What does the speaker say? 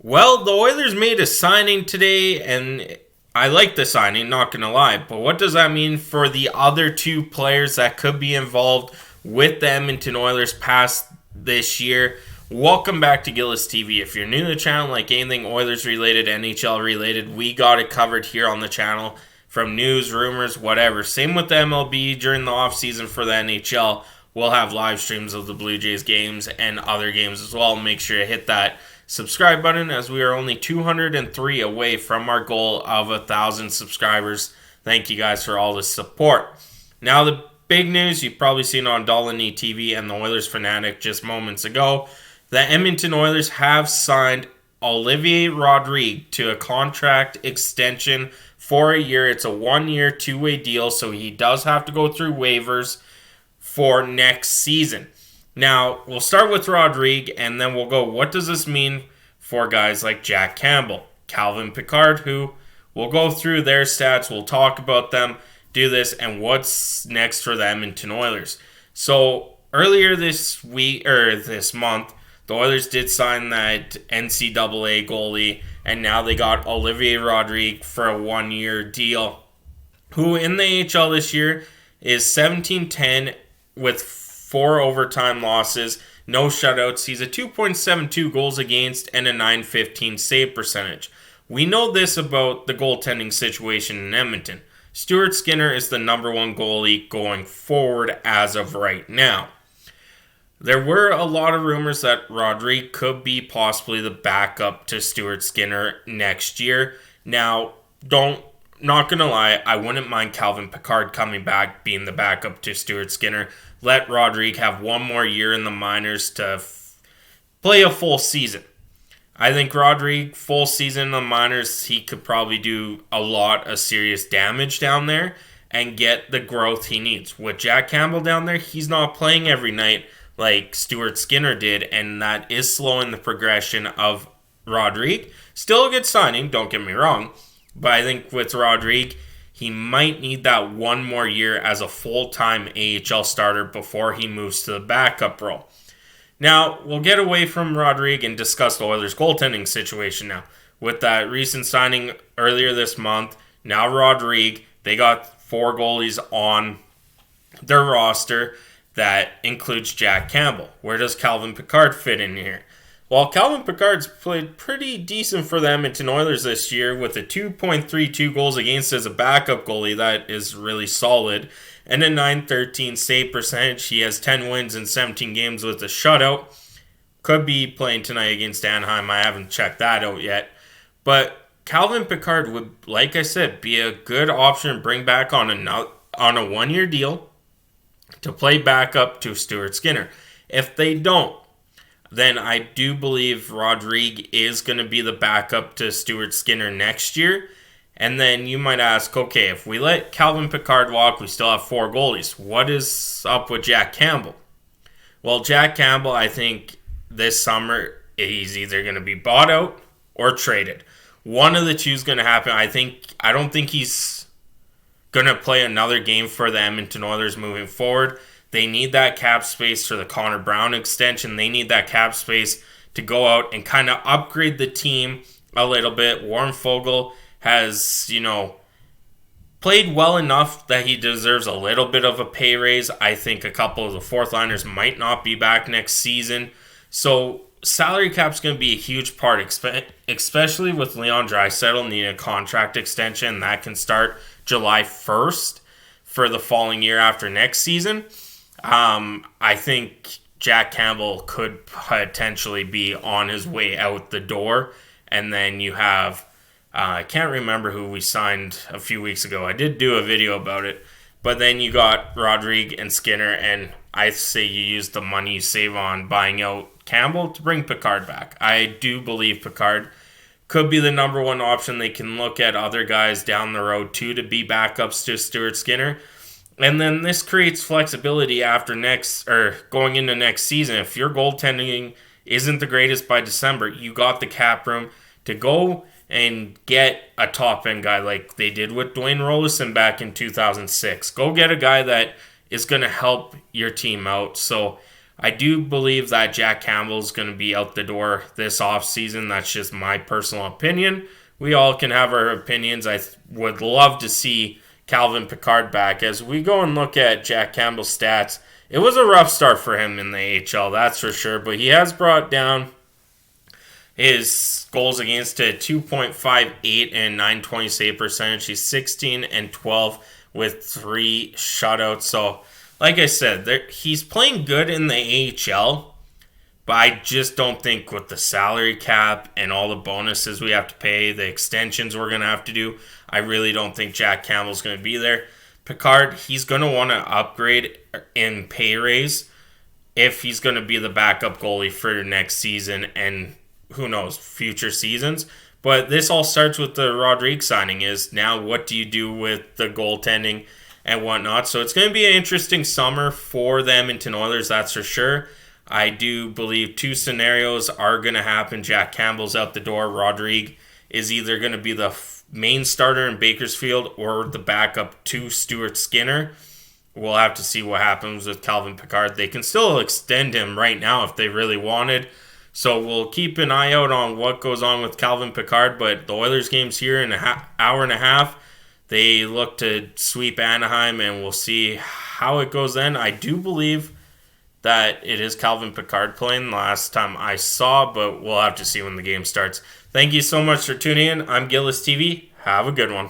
Well, the Oilers made a signing today, and I like the signing, not going to lie. But what does that mean for the other two players that could be involved with the Edmonton Oilers past this year? Welcome back to Gillis TV. If you're new to the channel, like anything Oilers related, NHL related, we got it covered here on the channel. From news, rumors, whatever. Same with the MLB during the offseason for the NHL. We'll have live streams of the Blue Jays games and other games as well. Make sure to hit that subscribe button as we are only 203 away from our goal of 1,000 subscribers. Thank you guys for all the support. Now the big news you've probably seen on Dolany TV and the Oilers Fanatic just moments ago. The Edmonton Oilers have signed Olivier Rodrigue to a contract extension for a year. It's a 1-year, 2-way deal, so he does have to go through waivers for next season. Now, we'll start with Rodrigue, and then we'll go, what does this mean for guys like Jack Campbell, Calvin Pickard, who we'll go through their stats, we'll talk about them, do this, and what's next for the Edmonton Oilers. So, earlier this month, the Oilers did sign that NCAA goalie, and now they got Olivier Rodrigue for a 1-year deal, who in the AHL this year is 17-10 with 4 overtime losses, no shutouts. He's a 2.72 goals against and a 915 save percentage. We know this about the goaltending situation in Edmonton. Stuart Skinner is the number one goalie going forward as of right now. There were a lot of rumors that Rodrigue could be possibly the backup to Stuart Skinner next year. Now, not gonna lie, I wouldn't mind Calvin Pickard coming back, being the backup to Stuart Skinner. Let Rodrigue have one more year in the minors to play a full season. I think Rodrigue, full season in the minors, he could probably do a lot of serious damage down there and get the growth he needs. With Jack Campbell down there, he's not playing every night like Stuart Skinner did, and that is slowing the progression of Rodrigue. Still a good signing, don't get me wrong, but I think with Rodrigue, he might need that one more year as a full-time AHL starter before he moves to the backup role. Now, we'll get away from Rodrigue and discuss the Oilers' goaltending situation now. With that recent signing earlier this month, now Rodrigue, they got 4 goalies on their roster. That includes Jack Campbell. Where does Calvin Pickard fit in here? Well, Calvin Pickard's played pretty decent for the Edmonton Oilers this year with a 2.32 goals against as a backup goalie. That is really solid. And a 913 save percentage. He has 10 wins in 17 games with a shutout. Could be playing tonight against Anaheim. I haven't checked that out yet. But Calvin Pickard would, like I said, be a good option to bring back on a 1-year deal to play backup to Stuart Skinner. If they don't, then I do believe Rodrigue is going to be the backup to Stuart Skinner next year. And then you might ask, okay, if we let Calvin Pickard walk, we still have 4 goalies. What is up with Jack Campbell? Well, Jack Campbell, I think this summer, he's either going to be bought out or traded. One of the two is going to happen. I don't think he's going to play another game for the Edmonton Oilers moving forward. They need that cap space for the Connor Brown extension. They need that cap space to go out and kind of upgrade the team a little bit. Warren Foegele has, played well enough that he deserves a little bit of a pay raise. I think a couple of the fourth liners might not be back next season. So salary cap's going to be a huge part, especially with Leon Draisaitl needing a contract extension. That can start July 1st for the following year after next season. I think Jack Campbell could potentially be on his way out the door. And then you have, I can't remember who we signed a few weeks ago. I did do a video about it. But then you got Rodrigue and Skinner, and I say you use the money you save on buying out Campbell to bring Pickard back. I do believe Pickard could be the number one option. They can look at other guys down the road too to be backups to Stuart Skinner. And then this creates flexibility after going into next season. If your goaltending isn't the greatest by December, you got the cap room to go and get a top-end guy like they did with Dwayne Rolison back in 2006. Go get a guy that is going to help your team out. So I do believe that Jack Campbell's going to be out the door this offseason. That's just my personal opinion. We all can have our opinions. I would love to see Calvin Pickard back. As we go and look at Jack Campbell's stats, it was a rough start for him in the AHL, that's for sure. But he has brought down his goals against to 2.58 and 920 save percentage. He's 16 and 12 with 3 shutouts. So, like I said, he's playing good in the AHL, but I just don't think with the salary cap and all the bonuses we have to pay, the extensions we're going to have to do, I really don't think Jack Campbell's going to be there. Pickard, he's going to want to upgrade in pay raise if he's going to be the backup goalie for next season and who knows, future seasons. But this all starts with the Rodrigue signing is now what do you do with the goaltending and whatnot. So it's going to be an interesting summer for the Edmonton Oilers, that's for sure. I do believe 2 scenarios are going to happen. Jack Campbell's out the door. Rodrigue is either going to be the main starter in Bakersfield or the backup to Stuart Skinner. We'll have to see what happens with Calvin Pickard. They can still extend him right now if they really wanted. So we'll keep an eye out on what goes on with Calvin Pickard. But the Oilers game's here in an hour and a half. They look to sweep Anaheim, and we'll see how it goes then. I do believe that it is Calvin Pickard playing last time I saw, but we'll have to see when the game starts. Thank you so much for tuning in. I'm Gillis TV. Have a good one.